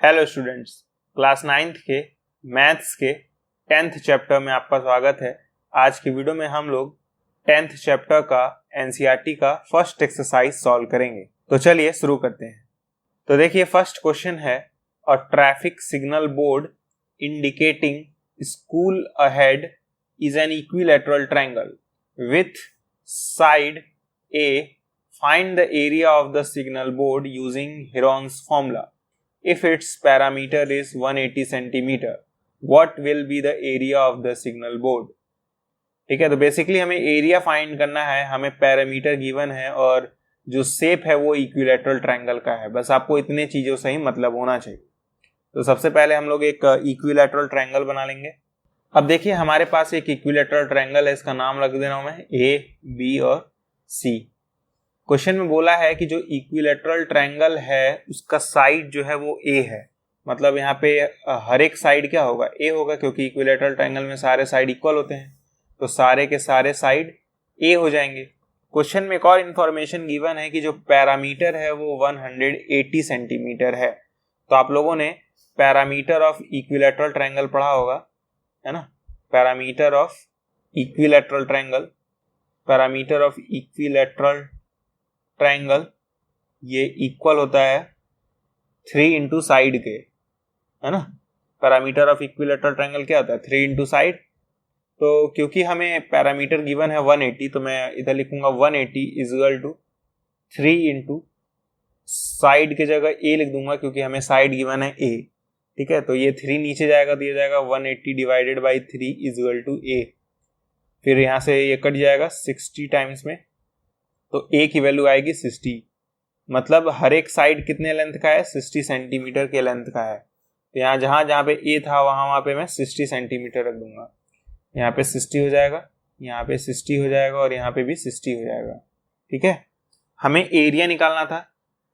Hello students, class 9th के maths के 10th chapter में आपका स्वागत है। आज की वीडियो में हम लोग 10th चैप्टर का एनसीईआरटी का फर्स्ट एक्सरसाइज सॉल्व करेंगे। तो चलिए शुरू करते हैं। तो देखिए, फर्स्ट क्वेश्चन है, a traffic signal board indicating school ahead is an equilateral triangle with side A, find the area of the signal board using Heron's formula. If its parameter is 180 centimeter, what will be the area of the signal board? ठीक है, तो basically हमें area find करना है, हमें parameter given है और जो शेप है वो इक्विलैटरल ट्रायंगल का है। बस आपको इतने चीजों से ही मतलब होना चाहिए। तो सबसे पहले हम लोग एक इक्विलैटरल ट्रायंगल बना लेंगे। अब देखिए, हमारे पास एक इक्विलैटरल ट्रायंगल है, इसका नाम रख दे रहा हूं मैं ए, बी और सी। क्वेश्चन में बोला है कि जो इक्विलैटरल ट्रायंगल है उसका साइड जो है वो ए है। मतलब यहाँ पे हर एक साइड क्या होगा, ए होगा, क्योंकि इक्विलैटरल ट्रायंगल में सारे साइड इक्वल होते हैं, तो सारे के सारे साइड ए हो जाएंगे। क्वेश्चन में एक और इन्फॉर्मेशन गिवन है कि जो पैरामीटर है वो 180 सेंटीमीटर है। तो आप लोगों ने पैरामीटर ऑफ इक्विलैटरल ट्रायंगल पढ़ा होगा, है ना। Parameter of equilateral triangle, parameter of equilateral triangle ये इक्वल होता है 3 इंटू साइड के, है ना। पैरामीटर ऑफ इक्विलैटरल ट्रायंगल क्या होता है, 3 इंटू साइड। तो क्योंकि हमें पैरामीटर गिवन है 180, तो मैं इधर लिखूंगा 180 इक्वल टू 3 इंटू साइड के जगह ए लिख दूंगा, क्योंकि हमें साइड गिवन है ए। ठीक है, तो ये 3 नीचे जाएगा तो ये जाएगा 180 डिवाइडेड बाई 3 इक्वल टू ए। फिर यहां से ये कट जाएगा 60 टाइम्स में, तो ए की वैल्यू आएगी 60। मतलब हर एक साइड कितने लेंथ का है, 60 सेंटीमीटर के लेंथ का है। तो यहाँ जहां पे ए था वहां पे मैं 60 सेंटीमीटर रख दूंगा। यहाँ पे 60 हो जाएगा, यहाँ पे 60 हो जाएगा और यहाँ पे भी 60 हो जाएगा। ठीक है, हमें एरिया निकालना था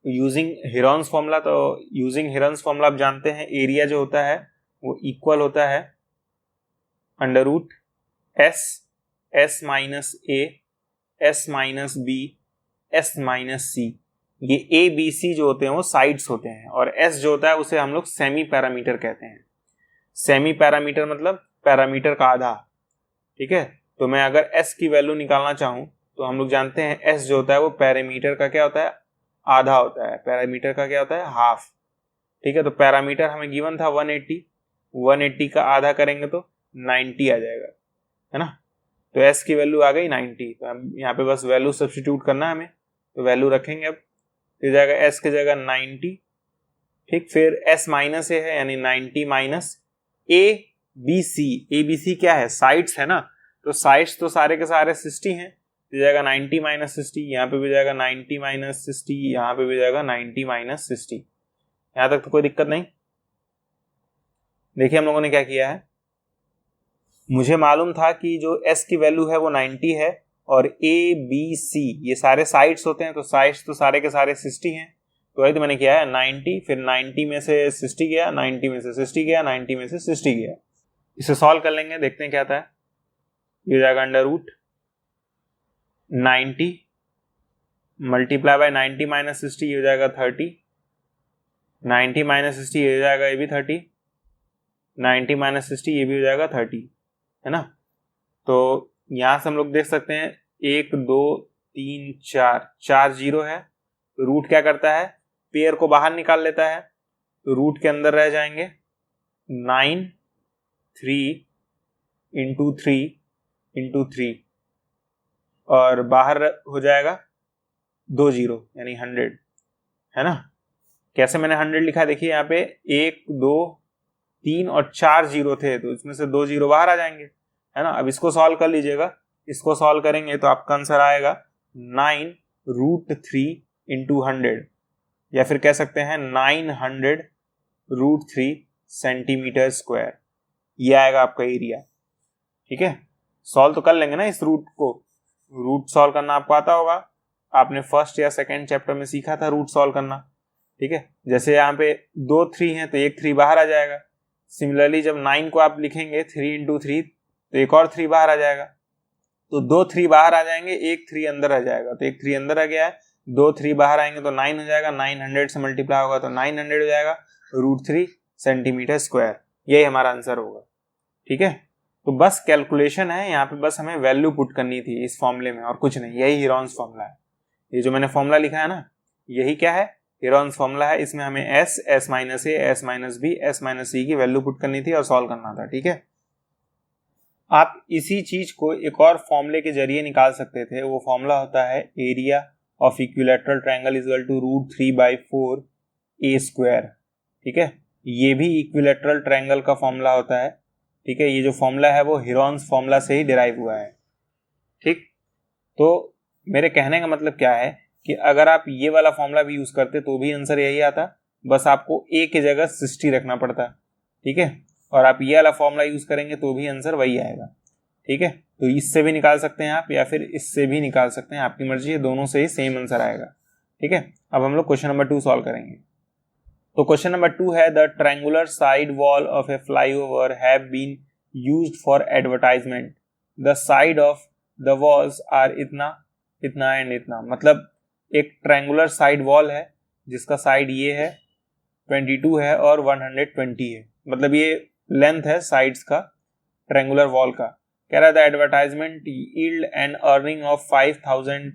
यूजिंग हेरोन्स फॉर्मूला। तो यूजिंग हेरोन्स फॉर्मूला आप जानते हैं, एरिया जो होता है वो इक्वल होता है under root S minus A, S minus B, S minus C. ये ए बी सी जो होते हैं वो साइड्स होते हैं, और एस जो होता है उसे हम लोग सेमी पैरामीटर कहते हैं। सेमी पैरामीटर मतलब पैरामीटर का आधा। ठीक है, तो मैं अगर एस की वैल्यू निकालना चाहूं तो हम लोग जानते हैं एस जो होता है वो पैरामीटर का क्या होता है, आधा होता है। पैरामीटर का क्या होता है, हाफ। ठीक है, तो पैरामीटर हमें गिवन था 180 का आधा करेंगे तो 90 आ जाएगा, है ना। तो s की वैल्यू आ गई 90। तो हम यहाँ पे बस वैल्यू सब्स्टिट्यूट करना है हमें, तो वैल्यू रखेंगे। अब फिर जाएगा s की जगह 90। ठीक, फिर s माइनस ए है, यानी 90 minus A B C. A B C क्या है, साइड्स है ना। तो साइड्स तो सारे के सारे 60 हैं, तो जाएगा 90 माइनस 60। यहाँ पे भी जाएगा 90 माइनस 60, यहाँ पे भी जाएगा 90 माइनस 60। यहाँ तक तो कोई दिक्कत नहीं। देखिए हम लोगों ने क्या किया है, मुझे मालूम था कि जो s की वैल्यू है वो 90 है, और a b c ये सारे साइड्स होते हैं, तो साइड्स तो सारे के सारे 60 हैं। तो वही तो मैंने किया है 90, फिर 90 में से 60 गया, 90 में से 60 गया, 90 में से 60 गया। इसे सॉल्व कर लेंगे, देखते हैं क्या आता है। ये जाएगा under root 90 multiply by 90 minus 60, ये हो जाएगा 30। 90 माइनस 60 ये हो जाएगा, ये भी 30। 90 माइनस 60 ये भी हो जाएगा 30, है ना। तो यहां से हम लोग देख सकते हैं 1 2 3 4 जीरो है, तो रूट क्या करता है, पेयर को बाहर निकाल लेता है। तो रूट के अंदर रह जाएंगे 9 3 इंटू 3 इंटू 3, और बाहर हो जाएगा 2 जीरो यानी 100, है ना। कैसे मैंने 100 लिखा है, देखिए यहाँ पे 1 2 3 और 4 जीरो थे, तो इसमें से 2 जीरो बाहर आ जाएंगे, है ना। अब इसको सॉल्व कर लीजिएगा। इसको सॉल्व करेंगे तो आपका आंसर आएगा 9 रूट 3 इंटू 100, या फिर कह सकते हैं 900 रूट 3 सेंटीमीटर स्क्वायर। ये आएगा आपका एरिया। ठीक है, सॉल्व तो कर लेंगे ना इस रूट को। रूट सॉल्व करना आपको आता होगा, आपने फर्स्ट या सेकेंड चैप्टर में सीखा था रूट सॉल्व करना। ठीक है, जैसे यहाँ पे 2 3 है तो एक 3 बाहर आ जाएगा। सिमिलरली जब 9 को आप लिखेंगे 3 इंटू 3, तो एक और 3 बाहर आ जाएगा। तो 2 3 बाहर आ जाएंगे, एक 3 अंदर आ जाएगा, तो एक 3 अंदर आ गया है, 2 3 बाहर आएंगे तो 9 हो जाएगा। 900 से मल्टीप्लाई होगा तो 900 हो जाएगा। √3 सेंटीमीटर स्क्वायर। यही हमारा आंसर होगा। ठीक है, तो बस कैलकुलेशन है, यहाँ पे बस हमें वैल्यू पुट करनी थी इस फॉर्मूले में और कुछ नहीं। यही हीरोन्स फॉर्मूला है। ये जो मैंने फॉर्मूला लिखा है ना, यही क्या है, हीरोन्स फॉर्मूला है। इसमें हमें s, s minus A, s minus B, s minus C की वैल्यू पुट करनी थी और सॉल्व करना था। ठीक है, आप इसी चीज को एक और फॉर्मूले के जरिए निकाल सकते थे। वो फॉर्मूला होता है area of equilateral triangle is equal to √3/4 a square. ठीक है, ये भी इक्विलैटरल ट्रायंगल का फॉर्मूला होता है। ठीक है, ये जो फॉर्मूला है वो हीरोन्स फॉर्मूला से ही डिराइव हुआ है। ठीक, तो मेरे कहने का मतलब क्या है कि अगर आप ये वाला फॉर्मूला भी यूज करते तो भी आंसर यही आता, बस आपको a की जगह 60 रखना पड़ता। ठीक है, और आप ये वाला फॉर्मूला यूज करेंगे तो भी आंसर वही आएगा। ठीक है, तो इससे भी निकाल सकते हैं आप या फिर इससे भी निकाल सकते हैं, आपकी मर्जी है, दोनों से ही सेम आंसर आएगा। ठीक है, अब हम लोग क्वेश्चन नंबर 2 सॉल्व करेंगे। तो क्वेश्चन नंबर 2 है the triangular side wall of a flyover have been used for advertisement. The side of the walls are इतना इतना एंड इतना। मतलब एक ट्रायंगुलर साइड वॉल है जिसका साइड ये है 22 है और 120 है। मतलब ये लेंथ है साइड्स का ट्रायंगुलर वॉल का। कह रहा था advertisement yield an earning of 5000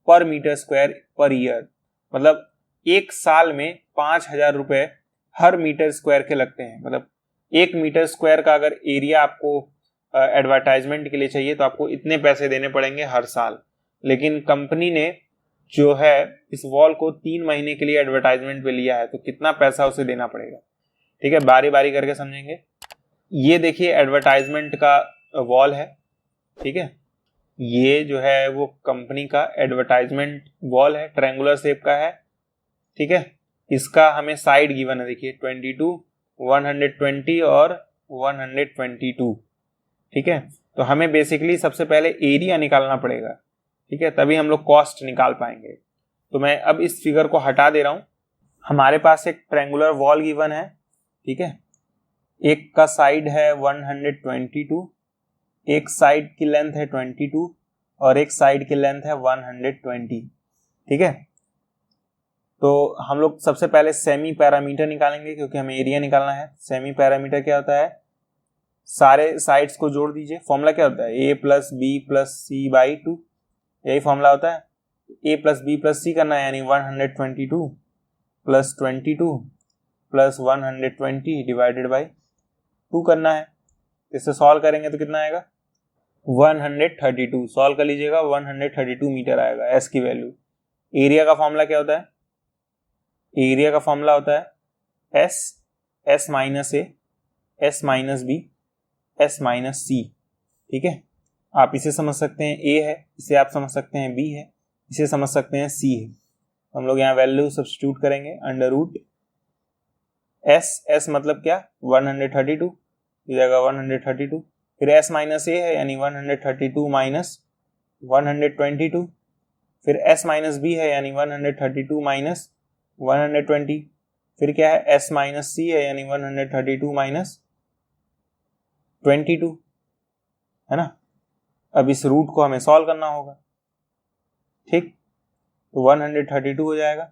per metre square per year. मतलब एक साल में 5000 रुपए हर मीटर स्क्वायर के लगते हैं। मतलब 1 मीटर स्क्वायर का अगर एरिया आपको एडवर्टाइजमेंट के लिए चाहिए तो आपको इतने पैसे देने पड़ेंगे हर साल। लेकिन कंपनी ने जो है इस वॉल को 3 महीने के लिए एडवर्टाइजमेंट पे लिया है, तो कितना पैसा उसे देना पड़ेगा। ठीक है, बारी बारी करके समझेंगे। ये देखिए एडवर्टाइजमेंट का वॉल है। ठीक है, ये जो है वो कंपनी का एडवर्टाइजमेंट वॉल है, ट्रायंगुलर शेप का है। ठीक है, इसका हमें साइड गिवन है, देखिए 22, 120 और 122। ठीक है, तो हमें बेसिकली सबसे पहले एरिया निकालना पड़ेगा। ठीक है, तभी हम लोग कॉस्ट निकाल पाएंगे। तो मैं अब इस फिगर को हटा दे रहा हूं। हमारे पास एक ट्रायंगुलर वॉल गिवन है। ठीक है, एक का साइड है 122, एक साइड की लेंथ है 22 और एक साइड की लेंथ है 120। ठीक है, तो हम लोग सबसे पहले सेमी पैरामीटर निकालेंगे क्योंकि हमें एरिया निकालना है। सेमी पैरामीटर क्या होता है, सारे साइड्स को जोड़ दीजिए। फॉर्मूला क्या होता है, a plus B plus C by 2, यही फॉर्मूला होता है। a plus B plus C करना है, यानी 122 प्लस 22 प्लस 120 डिवाइडेड बाई 2 करना है। इससे सॉल्व करेंगे तो कितना आएगा, 132। सॉल्व कर लीजिएगा, 132 मीटर आएगा s की वैल्यू। एरिया का फॉर्मूला क्या होता है, एरिया का फॉर्मूला होता है s minus A, s minus B, s minus C. ठीक है, आप इसे समझ सकते हैं a है, इसे आप समझ सकते हैं b है, इसे समझ सकते हैं c है। हम लोग यहाँ वैल्यू सब्स्टिट्यूट करेंगे, अंडर रूट s मतलब क्या 132, ये जाएगा 132, फिर s माइनस a है यानी 132 माइनस 122, फिर s माइनस b है यानी 132 माइनस 120, फिर क्या है s माइनस c है यानी 132 माइनस 22, है ना। अब इस रूट को हमें सॉल्व करना होगा। ठीक, तो 132 हो जाएगा।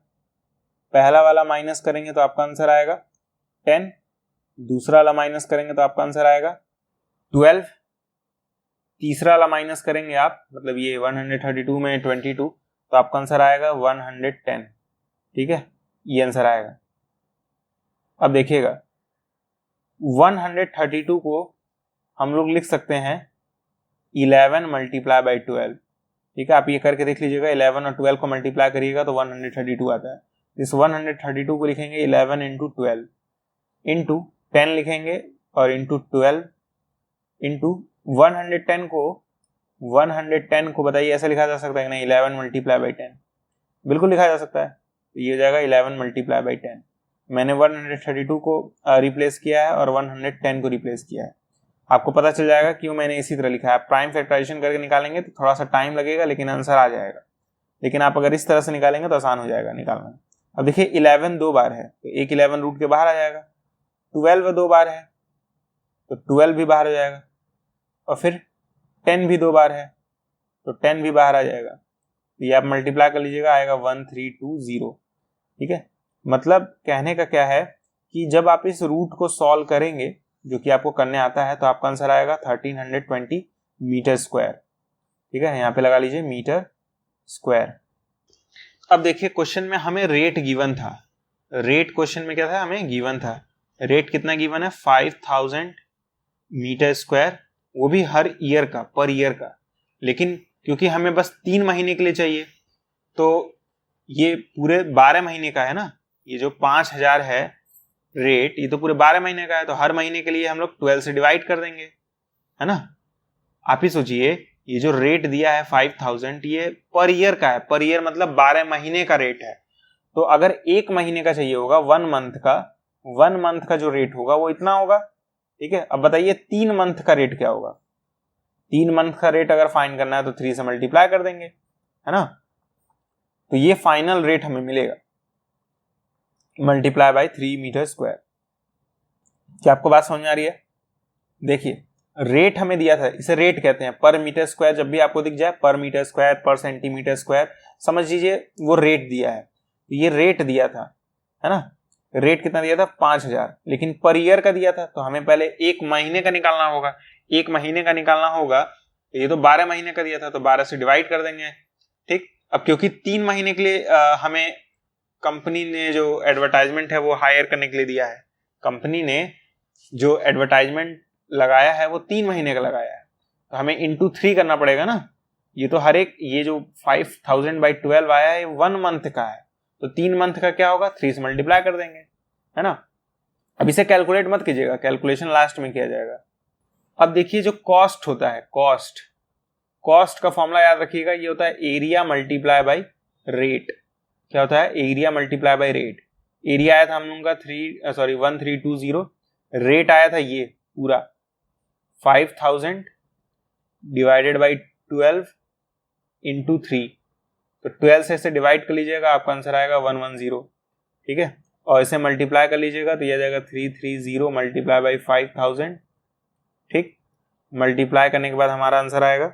पहला वाला माइनस करेंगे तो आपका आंसर आएगा 10, दूसरा वाला माइनस करेंगे तो आपका आंसर आएगा 12, तीसरा वाला माइनस करेंगे आप, मतलब ये 132 में 22, तो आपका आंसर आएगा 110। ठीक है, ये आंसर आएगा। अब देखिएगा 132 को हम लोग लिख सकते हैं 11 मल्टीप्लाई बाई 12। ठीक है, आप ये करके देख लीजिएगा, 11 और 12 को मल्टीप्लाई करिएगा तो 132 आता है। इस 132 को लिखेंगे 11 इंटू 12 इंटू 10 लिखेंगे और इंटू 12 इंटू 110 को बताइए ऐसे लिखा जा सकता है कि नहीं, 11 मल्टीप्लाई बाई 10, बिल्कुल लिखा जा सकता है। ये हो जाएगा 11 मल्टीप्लाई बाई 10। मैंने 132 को रिप्लेस किया है और 110 को रिप्लेस किया है। आपको पता चल जाएगा क्यों मैंने इसी तरह लिखा है। प्राइम फैक्टराइजेशन करके निकालेंगे तो थोड़ा सा टाइम लगेगा लेकिन आंसर आ जाएगा, लेकिन आप अगर इस तरह से निकालेंगे तो आसान हो जाएगा निकालना। अब देखिए 11 दो बार है तो एक 11 रूट के बाहर आ जाएगा, 12 दो बार है तो 12 भी बाहर हो जाएगा, और फिर 10 भी दो बार है तो 10 भी बाहर आ जाएगा। ये आप मल्टीप्लाई कर लीजिएगा, आएगा 1320। ठीक है, मतलब कहने का क्या है कि जब आप इस रूट को सॉल्व करेंगे, जो कि आपको करने आता है, तो आपका आंसर आएगा 1320 मीटर स्क्वायर। ठीक है, यहाँ पे लगा लीजिए मीटर स्क्वायर। अब देखिए क्वेश्चन में हमें रेट गिवन था, रेट क्वेश्चन में क्या था, हमें गिवन था रेट कितना गिवन है, 5000 मीटर स्क्वायर, वो भी हर ईयर का, पर ईयर का। लेकिन क्योंकि हमें बस 3 महीने के लिए चाहिए, तो ये पूरे 12 महीने का है ना, ये जो 5000 है रेट, ये तो पूरे 12 महीने का है, तो हर महीने के लिए हम लोग 12 से डिवाइड कर देंगे, है ना। आप ही सोचिए, ये जो रेट दिया है 5000, ये पर ईयर का है, पर ईयर मतलब 12 महीने का रेट है। तो अगर 1 महीने का चाहिए होगा, 1 मंथ का जो रेट होगा वो इतना होगा। ठीक है, अब बताइए 3 मंथ का रेट क्या होगा। 3 मंथ का रेट अगर फाइंड करना है तो 3 से मल्टीप्लाई कर देंगे, है ना। तो ये फाइनल रेट हमें मिलेगा मल्टीप्लाई बाय 3 मीटर स्क्वायर। क्या आपको बात समझ में आ रही है? देखिए रेट हमें दिया था, इसे रेट कहते हैं। पर मीटर स्क्वायर जब भी आपको दिख जाए, पर मीटर स्क्वायर, पर सेंटीमीटर स्क्वायर, समझ लीजिए वो रेट दिया है। ये रेट दिया था, है ना। रेट कितना दिया था, 5000, लेकिन पर ईयर का दिया था, तो हमें पहले 1 महीने का निकालना होगा। 1 महीने का निकालना होगा, ये तो 12 महीने का दिया था, तो 12 से डिवाइड कर देंगे। ठीक, अब क्योंकि 3 महीने के लिए हमें कंपनी ने जो एडवर्टाइजमेंट है वो हायर करने के लिए दिया है। कंपनी ने जो एडवर्टाइजमेंट लगाया है वो 3 महीने का लगाया है, तो हमें इंटू 3 करना पड़ेगा ना। ये तो हर एक, ये जो 5000/12 आया है 1 मंथ का है, तो 3 मंथ का क्या होगा, 3 से मल्टीप्लाई कर देंगे, है ना। अब इसे कैलकुलेट मत कीजिएगा, कैलकुलेशन लास्ट में किया जाएगा। अब देखिए जो कॉस्ट होता है, कॉस्ट का फॉर्मूला याद रखिएगा, ये होता है एरिया मल्टीप्लाई बाय रेट। क्या होता है, area multiply by rate. Area आया था हम लोगों का 1320, रेट आया था ये पूरा 5000 डिवाइडेड बाई 12 इंटू 3, तो 12 से इसे डिवाइड कर लीजिएगा, आपका आंसर आएगा 110। ठीक है, और इसे मल्टीप्लाई कर लीजिएगा तो यह जाएगा 330 मल्टीप्लाई बाई 5000। ठीक, मल्टीप्लाई करने के बाद हमारा आंसर आएगा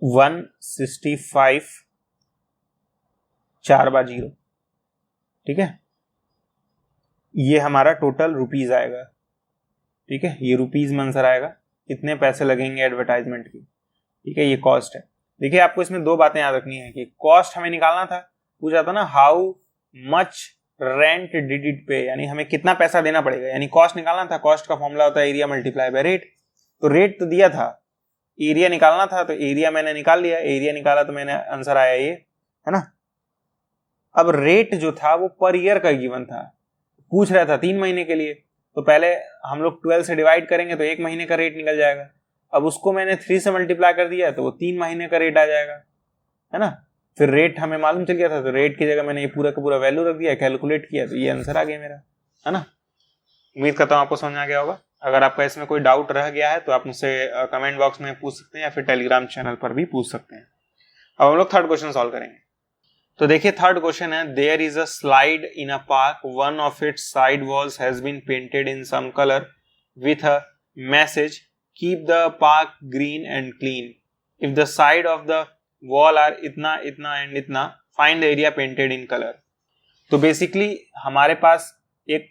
165 4 बार 0। ठीक है, ये हमारा टोटल रुपीज आएगा। ठीक है, ये रुपीज में आंसर आएगा, कितने पैसे लगेंगे एडवर्टाइजमेंट की। ठीक है, ये कॉस्ट है। देखिए आपको इसमें 2 बातें याद रखनी है कि कॉस्ट हमें निकालना था, पूछा था ना how much rent did it पे, यानी हमें कितना पैसा देना पड़ेगा, यानी कॉस्ट निकालना था। कॉस्ट का फॉर्मूला होता है एरिया मल्टीप्लाई बाय रेट। तो रेट तो दिया था, एरिया निकालना था, तो एरिया मैंने निकाल लिया, एरिया निकाला तो मैंने आंसर आया ये, है ना। अब रेट जो था वो पर ईयर का गिवन था, पूछ रहा था 3 महीने के लिए, तो पहले हम लोग 12 से डिवाइड करेंगे तो 1 महीने का रेट निकल जाएगा। अब उसको मैंने 3 से मल्टीप्लाई कर दिया तो वो 3 महीने का रेट आ जाएगा, है ना। फिर रेट हमें मालूम चल गया था, तो रेट की जगह मैंने ये पूरा का पूरा वैल्यू रख दिया, कैलकुलेट किया, तो ये आंसर आ गया मेरा, है ना। उम्मीद करता हूँ आपको समझ आ गया होगा। अगर आपका इसमें कोई डाउट रह गया है तो आप मुझसे कमेंट बॉक्स में पूछ सकते हैं या फिर टेलीग्राम चैनल पर भी पूछ सकते हैं। अब हम लोग थर्ड क्वेश्चन सॉल्व करेंगे। तो देखिए थर्ड क्वेश्चन है, there is a slide in a park, one of its side walls has been painted in some colour with a message keep the park green and clean, if the side of the wall are इतना इतना and इतना, find the area painted in colour. तो basically हमारे पास एक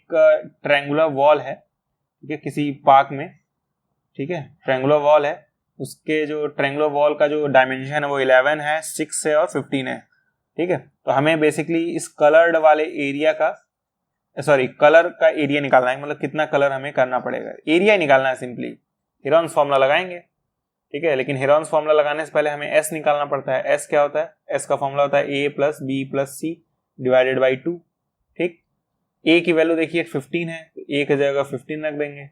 triangular wall है, ठीक है, किसी पार्क में। ठीक है, ट्रायंगुलर वॉल है, उसके जो ट्रायंगुलर वॉल का जो डायमेंशन है वो 11 है, 6 है और 15 है। ठीक है, तो हमें बेसिकली इस कलर्ड वाले एरिया का, सॉरी कलर का एरिया निकालना है, मतलब कितना कलर हमें करना पड़ेगा, एरिया निकालना है सिंपली। हेरोन्स फॉर्मूला लगाएंगे, ठीक है, लेकिन हेरोन्स फॉर्मूला लगाने से पहले हमें एस निकालना पड़ता है। एस क्या होता है, एस का फॉर्मूला होता है A plus B plus C divided by 2। ठीक, ए की वैल्यू देखिए 15 है, तो ए की जगह 15 रख देंगे,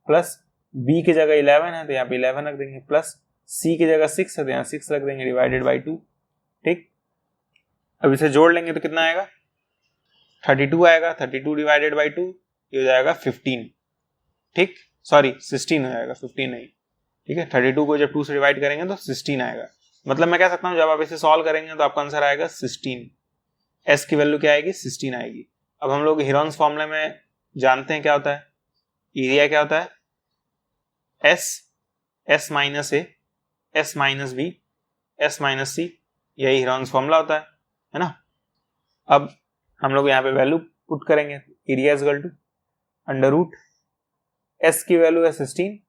प्लस बी की जगह 11 है तो यहाँ पे 11 रख देंगे, प्लस सी की जगह 6 है तो यहाँ 6 रख देंगे, डिवाइडेड बाई 2। ठीक, अब इसे जोड़ लेंगे तो कितना आएगा, 32 आएगा। 32 डिवाइडेड बाई 2 ये हो जाएगा 15। ठीक, सॉरी 16 हो जाएगा, 15 नहीं। ठीक है, 32 को जब 2 से डिवाइड करेंगे तो 16 आएगा। मतलब मैं कह सकता हूं जब आप इसे सॉल्व करेंगे तो आपका आंसर आएगा 16। एस की वैल्यू क्या आएगी, 16 आएगी। अब हम लोग हेरोन्स फॉर्मूले में जानते हैं क्या होता है, एरिया क्या होता है, S, S minus A, S minus B, S minus C, यही हेरोन्स फॉर्मूला होता है ना। अब हम लोग यहाँ पे वैल्यू पुट करेंगे, area is equal to under root S की वैल्यू है 16,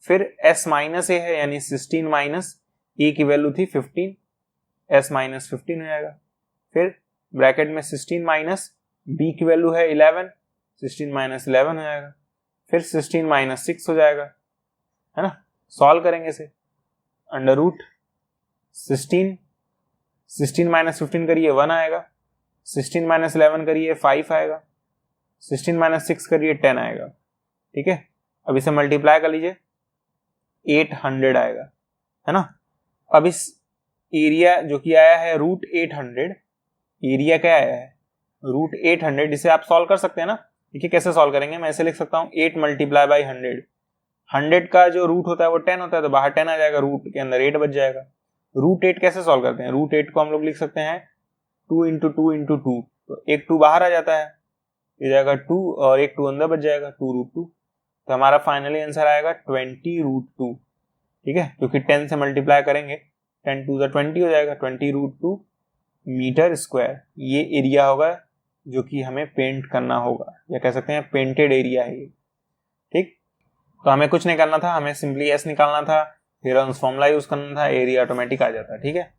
फिर एस माइनस ए है यानी 16 माइनस ए की वैल्यू थी 15, एस माइनस 15 हो जाएगा। फिर ब्रैकेट में 16 माइनस बी की वैल्यू है 11, 16 माइनस 11 हो जाएगा। फिर 16 माइनस 6 हो जाएगा, है ना। सॉल्व करेंगे इसे, अंडर रूट 16 माइनस 15 करिए 1 आएगा, 16 माइनस 11 करिए 5 आएगा, 16 माइनस 6 करिए 10 आएगा। ठीक है, अब इसे मल्टीप्लाई कर लीजिए 800 आएगा, है ना। अब इस एरिया जो कि आया है रूट 800, एरिया क्या आया है रूट 800, इसे आप सॉल्व कर सकते हैं ना। देखिए कैसे सॉल्व करेंगे, मैं ऐसे लिख सकता हूँ 8 मल्टीप्लाई बाई 100, 100 का जो रूट होता है वो 10 होता है, तो बाहर 10 आ जाएगा, रूट के अंदर 8 बच जाएगा। रूट 8 कैसे सॉल्व करते हैं, रूट 8 को हम लोग लिख सकते हैं 2 इंटू 2 इंटू 2, तो एक 2 बाहर आ जाता है, ये जाएगा 2 और एक 2 अंदर बच जाएगा 2 रूट 2, तो हमारा फाइनली आंसर आएगा 20 रूट 2। ठीक है, क्योंकि 10 से मल्टीप्लाई करेंगे 10 टू 20 हो जाएगा, 20 रूट 2 मीटर स्क्वायर। ये एरिया होगा जो कि हमें पेंट करना होगा, या कह सकते हैं पेंटेड एरिया है ये। ठीक, तो हमें कुछ नहीं करना था, हमें सिंपली एस निकालना था, हेरोन्स फॉर्मूला यूज करना था, एरिया ऑटोमेटिक आ जाता है। ठीक है,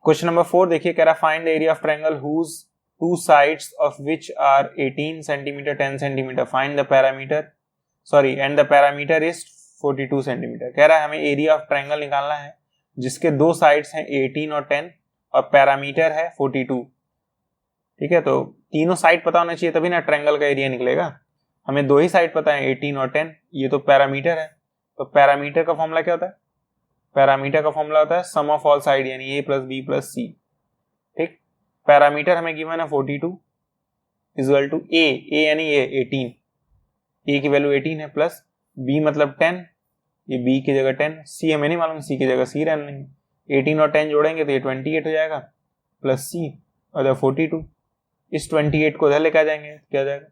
क्वेश्चन नंबर 4 देखिए, कह रहा find the area of triangle whose two sides of which are 18 centimetre 10 centimetre, find the parameter and the parameter is 42 centimetre. कह रहा है हमें एरिया ऑफ ट्रायंगल निकालना है जिसके दो साइड्स हैं 18 और 10 और पैरामीटर है 42। ठीक है, तो तीनों साइड पता होना चाहिए तभी ना ट्रायंगल का एरिया निकलेगा। हमें दो ही साइड पता है 18 और 10, ये तो पैरामीटर है। तो पैरामीटर का फॉर्मूला क्या होता है, पैरामीटर का फॉर्मूला होता है सम ऑफ ऑल साइड यानी a प्लस बी प्लस सी। ठीक, पैरामीटर हमें गिवन है 42 इक्वल टू a यानी a 18, a की वैल्यू 18 है, प्लस b मतलब 10, ये b की जगह 10, c हमें नहीं मालूम, c की जगह c रहने देंगे, 18 और 10 जोड़ेंगे तो ये 28 हो जाएगा, प्लस c और 42। इस 28 को इधर लेके आ जाएंगे, क्या जाएगा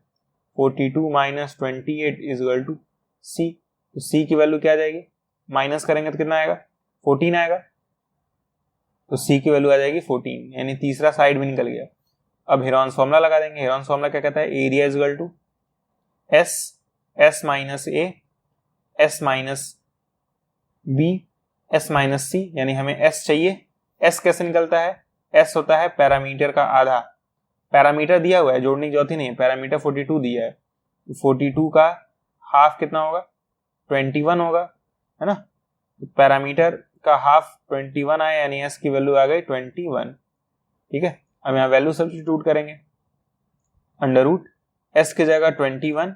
42 minus 28 is equal to c। तो c की वैल्यू क्या आ जाएगी, माइनस करेंगे तो कितना आएगा 14 आएगा, तो c की वैल्यू आ जाएगी 14, यानी तीसरा साइड भी निकल गया। अब हेरोन्स फॉर्मूला लगा देंगे, हेरोन्स फॉर्मूला क्या कहता है, area is equal to s minus a s minus b s minus c, यानी हमें s चाहिए। s कैसे निकलता है, s होता है पैरामीटर का आधा, पैरामीटर दिया हुआ है, जोड़ने की जरूरत ही नहीं, पैरामीटर 42 दिया है, 42 का हाफ कितना होगा 21 होगा, है ना। तो पैरामीटर का हाफ 21 आया, यानी s की वैल्यू आ गई 21। ठीक है, अब यहाँ वैल्यू सब्स्टिट्यूट करेंगे, अंडर रूट s की जगह 21,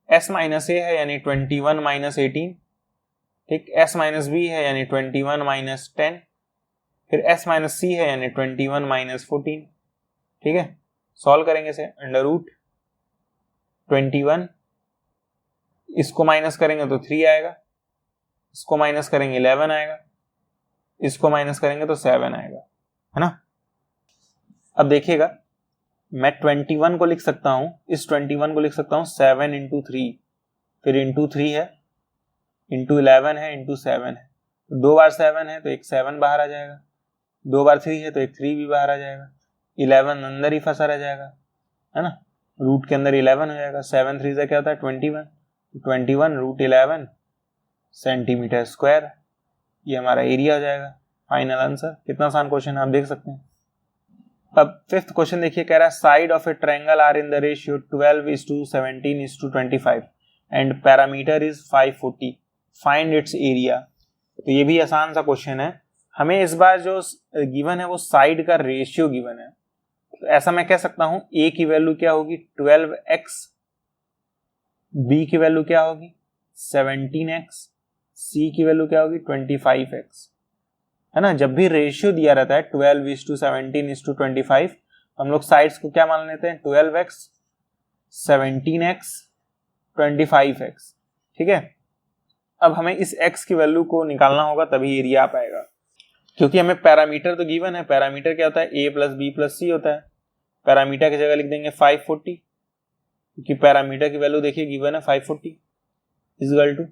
s माइनस a है यानी 21 माइनस 18, ठीक, s माइनस b है यानी 21 माइनस 10, फिर s माइनस c है यानी 21 माइनस 14। ठीक है, सॉल्व करेंगे इसे, अंडर रूट 21, इसको माइनस करेंगे तो 3 आएगा, इसको माइनस करेंगे 11 आएगा, इसको माइनस करेंगे तो 7 आएगा, है ना। अब देखिएगा मैं 21 को लिख सकता हूं, इस 21 को लिख सकता हूं 7 इंटू 3, फिर इंटू 3 है, इंटू 11 है, इंटू 7 है, तो 2 बार 7 है तो एक 7 बाहर आ जाएगा, 2 बार 3 है तो एक 3 भी बाहर आ जाएगा, 11 अंदर ही फंसा रह जाएगा, है ना, रूट के अंदर 11 हो जाएगा, 7 3 से क्या होता है 21, 21 रूट 11 सेंटीमीटर स्क्वायर, ये हमारा एरिया हो जाएगा। फाइनल आंसर, कितना आसान क्वेश्चन है आप देख सकते हैं। अब फिफ्थ क्वेश्चन देखिए, कह रहा है side of a triangle are in the ratio 12:17:25 and parameter is 540, find its area. तो ये भी आसान सा क्वेश्चन है, हमें इस बार जो गिवन है वो साइड का रेशियो गिवन है, तो ऐसा मैं कह सकता हूं a की वैल्यू क्या होगी 12x, b की वैल्यू क्या होगी 17x, c की वैल्यू क्या होगी 25x, है ना। जब भी रेशियो दिया रहता है 12:17:25, हम लोग साइड्स को क्या मान लेते हैं 12x, 17x, 25x। ठीक है, अब हमें इस x की वैल्यू को निकालना होगा तभी एरिया आ पाएगा, क्योंकि हमें पैरामीटर तो गिवन है, पैरामीटर क्या होता है a plus b plus c होता है, पैरामीटर की जगह लिख देंगे 540, क्योंकि पैरामीटर की वैल्यू देखिए गिवन है 540, इक्वल टू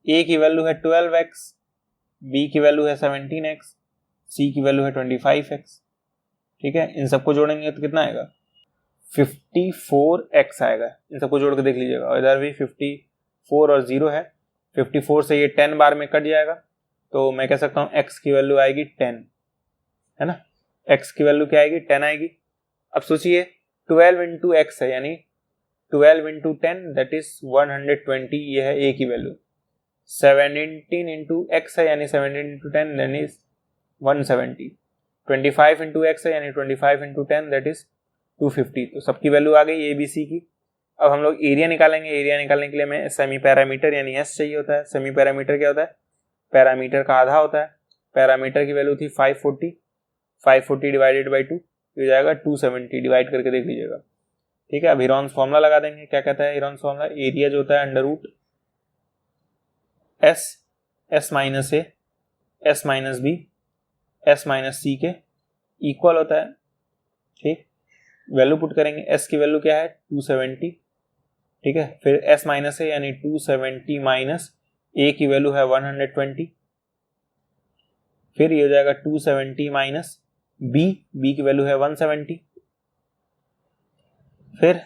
a की वैल्यू है 12x, b की वैल्यू है 17x, c की वैल्यू है 25x। ठीक है, इन सबको जोड़ेंगे तो कितना आएगा 54x आएगा। इन सबको जोड़ के देख लीजिएगा, और इधर भी 54 और 0 है। 54 से ये 10 बार में कट जाएगा, तो मैं कह सकता हूँ x की वैल्यू आएगी 10, है ना। x की वैल्यू क्या आएगी? 10 आएगी। अब सोचिए 12 इंटू एक्स है, यानी 12 इंटू 10 दैट इज 120, ये है a की वैल्यू। 17 इंटू एक्स है, यानी 17 into 10 that is 170। 25 into x है, यानी 25 इंटू 10 दैट इज 250। तो सबकी वैल्यू आ गई ए बी सी की। अब हम लोग एरिया निकालेंगे। एरिया निकालने के लिए हमें सेमी पैरामीटर यानी एस चाहिए होता है। सेमी पैरामीटर क्या होता है? पैरामीटर का आधा होता है। पैरामीटर की वैल्यू थी 540, 540 डिवाइडेड बाई 2 हो जाएगा 270। डिवाइड करके देख लीजिएगा, ठीक है। अब हीरोन्स फॉर्मूला लगा देंगे। क्या कहता है हीरोन्स फॉर्मूला? एरिया जो होता है under root S, S minus A, S minus B, S minus C के इक्वल होता है, ठीक। वैल्यू पुट करेंगे। एस की वैल्यू क्या है? 270, ठीक है। फिर एस माइनस ए यानी 270 माइनस ए की वैल्यू है 120, फिर ये हो जाएगा 270 माइनस बी, बी की वैल्यू है 170, फिर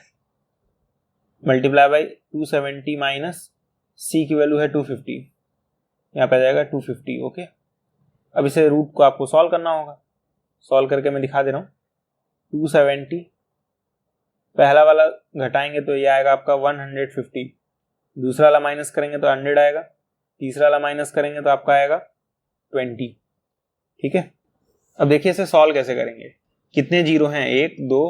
मल्टीप्लाई बाई 270 माइनस सी की वैल्यू है 250, यहाँ पे आ जाएगा 250, ओके। अब इसे रूट को आपको सॉल्व करना होगा। सॉल्व करके मैं दिखा दे रहा हूँ। 270 पहला वाला घटाएंगे तो ये आएगा आपका 150, दूसरा वाला माइनस करेंगे तो 100 आएगा, तीसरा वाला माइनस करेंगे तो आपका आएगा 20, ठीक है। अब देखिए इसे सॉल्व कैसे करेंगे। कितने जीरो हैं? 1 2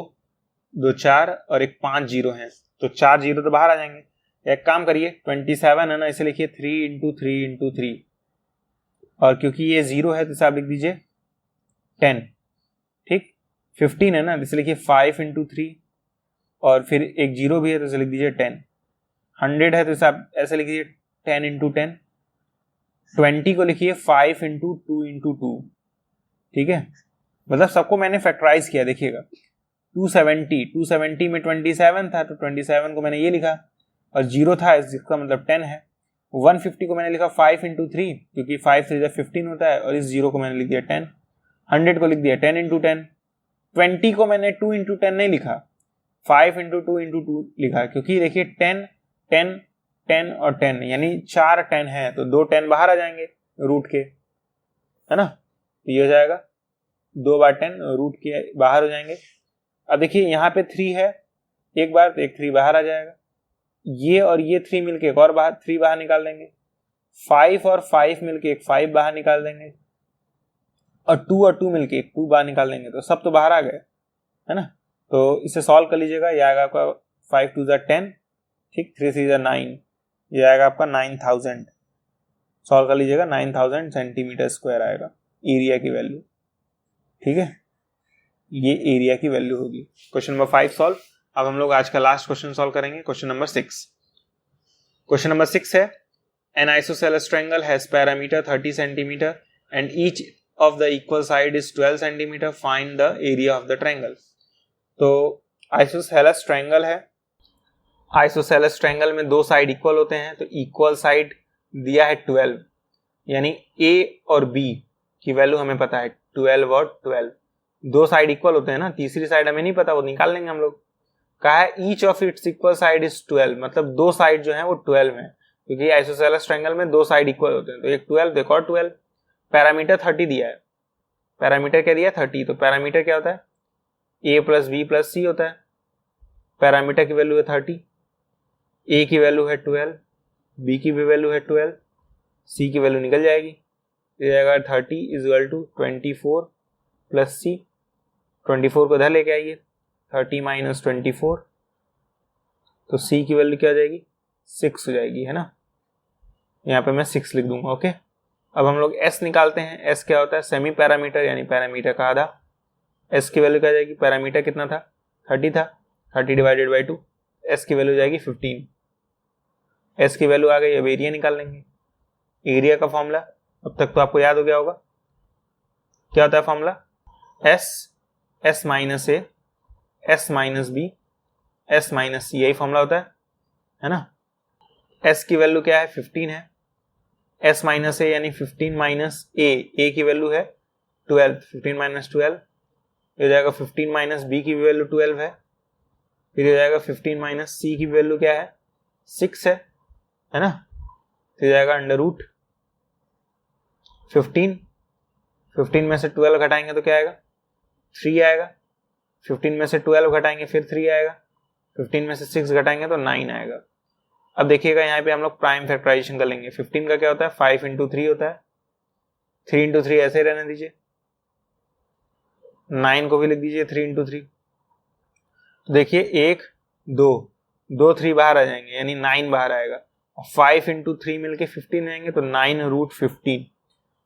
2 4 और एक 5 जीरो हैं, तो 4 जीरो तो बाहर आ जाएंगे। एक काम करिए, 27 है ना, इसे लिखिए 3 इंटू 3 इंटू 3, और क्योंकि ये 0 है तो इसे आप लिख दीजिए 10, ठीक। 15 है ना, इसे लिखिए 5 इंटू 3, और फिर एक 0 भी है तो इसे लिख दीजिए 10। 100 है तो इसे आप ऐसे लिखिए 10 इंटू 10। 20 को लिखिए 5 इंटू 2 इंटू 2, ठीक है। मतलब सबको मैंने फैक्टराइज किया, देखिएगा 270 में 27 था तो 27 को मैंने ये लिखा, और 0 था इसका मतलब 10 है। 150 को मैंने लिखा 5 इंटू 3, क्योंकि 5 3 15 होता है, और इस 0 को मैंने लिख दिया 10। 100 को लिख दिया 10 इंटू 10। 20 को मैंने 2 इंटू 10 नहीं लिखा, 5 इंटू 2 इंटू 2 लिखा, क्योंकि देखिए 10 10 10 और 10 यानी 4 10 है, तो 2 10 बाहर आ जाएंगे रूट के, है ना। तो ये हो जाएगा 2 बार 10 रूट के बाहर हो जाएंगे। अब देखिए यहाँ पे 3 है, एक बार तो एक 3 बाहर आ जाएगा, ये और ये 3 मिलके एक और बाहर 3 बाहर निकाल देंगे, 5 और 5 मिलके एक 5 बाहर निकाल देंगे, और 2 और 2 मिलके एक 2 बाहर निकाल देंगे, तो सब तो बाहर आ गए, है ना। तो इसे सॉल्व कर लीजिएगा। ये आएगा आपका 5 2 10, ठीक, 3 3 9, ये आएगा आपका 9000। सॉल्व कर लीजिएगा, 9000 सेंटीमीटर स्क्वायर आएगा एरिया की वैल्यू, ठीक है। ये एरिया की वैल्यू होगी। Question number 5 solve. अब हम लोग आज का लास्ट क्वेश्चन सॉल्व करेंगे, क्वेश्चन नंबर 6। क्वेश्चन नंबर 6 है, N isosceles triangle has parameter 30 centimetre and each of the equal side is 12 centimetre, find the area of the triangle. तो isosceles triangle है। Isosceles triangle में दो side equal होते हैं, तो equal side दिया है 12, यानी ए और बी की वैल्यू हमें पता है 12 और 12। दो साइड इक्वल होते हैं ना, तीसरी साइड हमें नहीं पता, वो निकाल लेंगे हम लोग। कहा है each of its equal side is 12, मतलब दो साइड जो है वो 12 है, क्योंकि आइसोसेलेस ट्रायंगल में दो साइड इक्वल होते हैं, तो एक 12 एक और 12। पैरामीटर 30 दिया है। पैरामीटर क्या दिया है? 30। तो पैरामीटर क्या होता है? a प्लस बी प्लस सी होता है। पैरामीटर की वैल्यू है 30, a की वैल्यू है 12, b की भी वैल्यू है 12, c की वैल्यू निकल जाएगी, ये जाएगा 30 इक्वल टू 24 प्लस सी। 24 को इधर लेके आइए, 30 माइनस 24, तो c की वैल्यू क्या हो जाएगी? 6 हो जाएगी, है ना। यहाँ पे मैं 6 लिख दूंगा, ओके। अब हम लोग s निकालते हैं। s क्या होता है? सेमी पैरामीटर यानी पैरामीटर का आधा। s की वैल्यू क्या जाएगी? पैरामीटर कितना था? 30 था, 30 डिवाइडेड बाई 2, s की वैल्यू जाएगी 15। s की वैल्यू आ गई। अब एरिया निकाल लेंगे। एरिया का फॉर्मूला अब तक तो आपको याद हो गया होगा। क्या होता है formula? s minus A, s minus B, s minus C, यही फॉर्मूला होता है ना। s की वैल्यू क्या है? 15 है। s माइनस ए यानी 15 माइनस a की वैल्यू है 12, 15 माइनस 12 हो जाएगा 15 माइनस बी की वैल्यू 12 है, फिर हो जाएगा 15 माइनस सी की वैल्यू क्या है 6 है ना। फिर हो जाएगा अंडर रूट 15 में से 12 घटाएंगे तो क्या आएगा 3 आएगा। 15 में से 12 घटाएंगे फिर 3 आएगा। 15 में से 6 घटाएंगे तो 9 आएगा। अब देखिएगा यहाँ पे हम लोग प्राइम फैक्टराइजेशन कर लेंगे। 15 का क्या होता है 5 इंटू 3 होता है, 3 इंटू 3 ऐसे रहने दीजिए, 9 को भी लिख दीजिए 3 इंटू 3। तो देखिए 1 2 3 बाहर आ जाएंगे यानी 9 बाहर आएगा। 5 इंटू 3 मिलके 15 आएंगे तो 9 रूट 15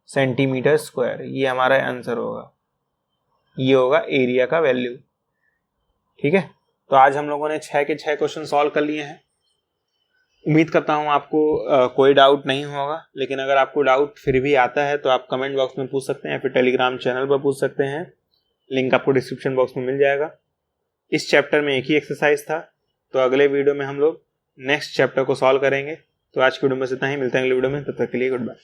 सेंटीमीटर स्क्वायर। ये हमारा आंसर होगा, ये होगा एरिया का वैल्यू। ठीक है, तो आज हम लोगों ने 6 के 6 क्वेश्चन सॉल्व कर लिए हैं। उम्मीद करता हूं आपको कोई डाउट नहीं होगा, लेकिन अगर आपको डाउट फिर भी आता है तो आप कमेंट बॉक्स में पूछ सकते हैं, फिर टेलीग्राम चैनल पर पूछ सकते हैं। लिंक आपको डिस्क्रिप्शन बॉक्स में मिल जाएगा। इस चैप्टर में एक ही एक्सरसाइज था, तो अगले वीडियो में हम लोग नेक्स्ट चैप्टर को सॉल्व करेंगे। तो आज की वीडियो में इतना ही, मिलते हैं अगले वीडियो में, तब तक के लिए गुड बाय।